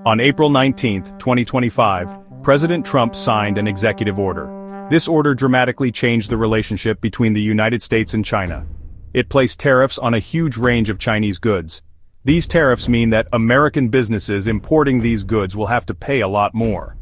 On April 19, 2025, President Trump signed an executive order. This order dramatically changed the relationship between the United States and China. It placed tariffs on a huge range of Chinese goods. These tariffs mean that American businesses importing these goods will have to pay a lot more.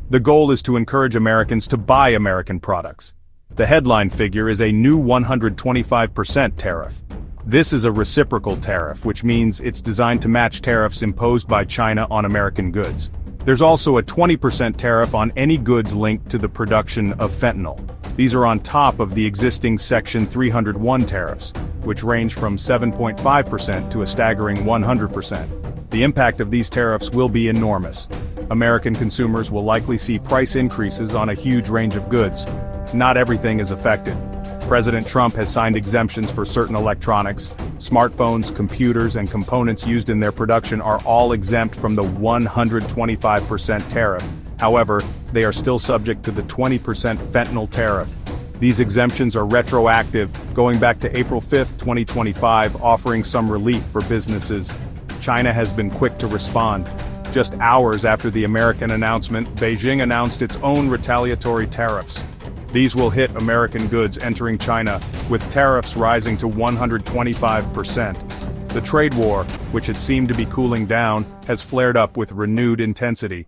The goal is to encourage Americans to buy American products. The headline figure is a new 125% tariff. This is a reciprocal tariff, which means it's designed to match tariffs imposed by China on American goods. There's also a 20% tariff on any goods linked to the production of fentanyl. These are on top of the existing Section 301 tariffs, which range from 7.5% to a staggering 100%. The impact of these tariffs will be enormous. American consumers will likely see price increases on a huge range of goods. Not everything is affected. President Trump has signed exemptions for certain electronics. Smartphones, computers, and components used in their production are all exempt from the 125% tariff. However, they are still subject to the 20% fentanyl tariff. These exemptions are retroactive, going back to April 5, 2025, offering some relief for businesses. China has been quick to respond. Just hours after the American announcement, Beijing announced its own retaliatory tariffs. These will hit American goods entering China, with tariffs rising to 125%. The trade war, which had seemed to be cooling down, has flared up with renewed intensity.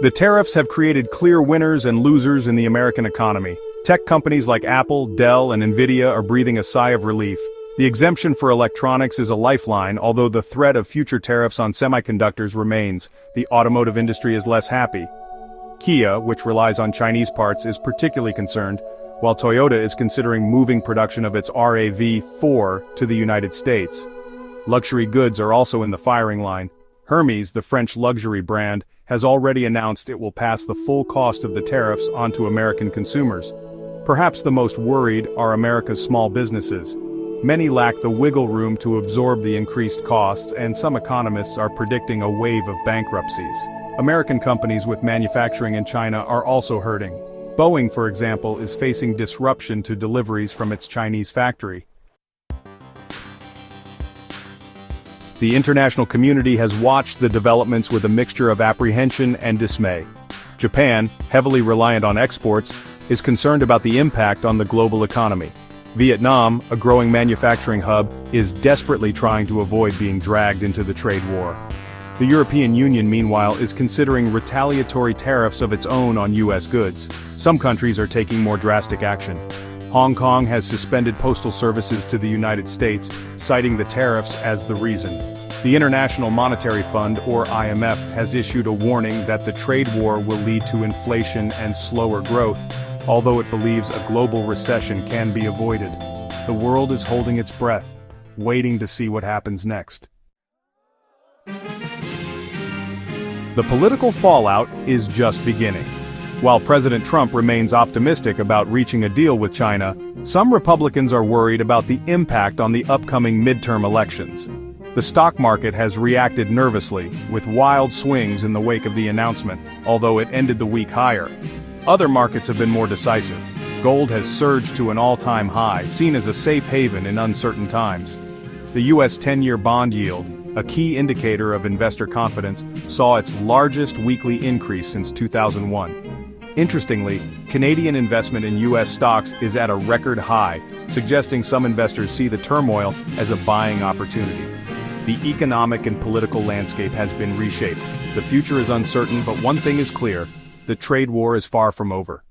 The tariffs have created clear winners and losers in the American economy. Tech companies like Apple, Dell, and Nvidia are breathing a sigh of relief. The exemption for electronics is a lifeline, although the threat of future tariffs on semiconductors remains. The automotive industry is less happy. Kia, which relies on Chinese parts, is particularly concerned, while Toyota is considering moving production of its RAV4 to the United States. Luxury goods are also in the firing line. Hermes, the French luxury brand, has already announced it will pass the full cost of the tariffs onto American consumers. Perhaps the most worried are America's small businesses. Many lack the wiggle room to absorb the increased costs, and some economists are predicting a wave of bankruptcies. American companies with manufacturing in China are also hurting. Boeing, for example, is facing disruption to deliveries from its Chinese factory. The international community has watched the developments with a mixture of apprehension and dismay. Japan, heavily reliant on exports, is concerned about the impact on the global economy. Vietnam, a growing manufacturing hub, is desperately trying to avoid being dragged into the trade war. The European Union, meanwhile, is considering retaliatory tariffs of its own on U.S. goods. Some countries are taking more drastic action. Hong Kong has suspended postal services to the United States, citing the tariffs as the reason. The International Monetary Fund, or IMF, has issued a warning that the trade war will lead to inflation and slower growth, although it believes a global recession can be avoided. The world is holding its breath, waiting to see what happens next. The political fallout is just beginning. While President Trump remains optimistic about reaching a deal with China, some Republicans are worried about the impact on the upcoming midterm elections. The stock market has reacted nervously, with wild swings in the wake of the announcement, although it ended the week higher. Other markets have been more decisive. Gold has surged to an all-time high, seen as a safe haven in uncertain times. The U.S. 10-year bond yield, a key indicator of investor confidence, saw its largest weekly increase since 2001. Interestingly, Canadian investment in U.S. stocks is at a record high, suggesting some investors see the turmoil as a buying opportunity. The economic and political landscape has been reshaped. The future is uncertain, but one thing is clear: the trade war is far from over.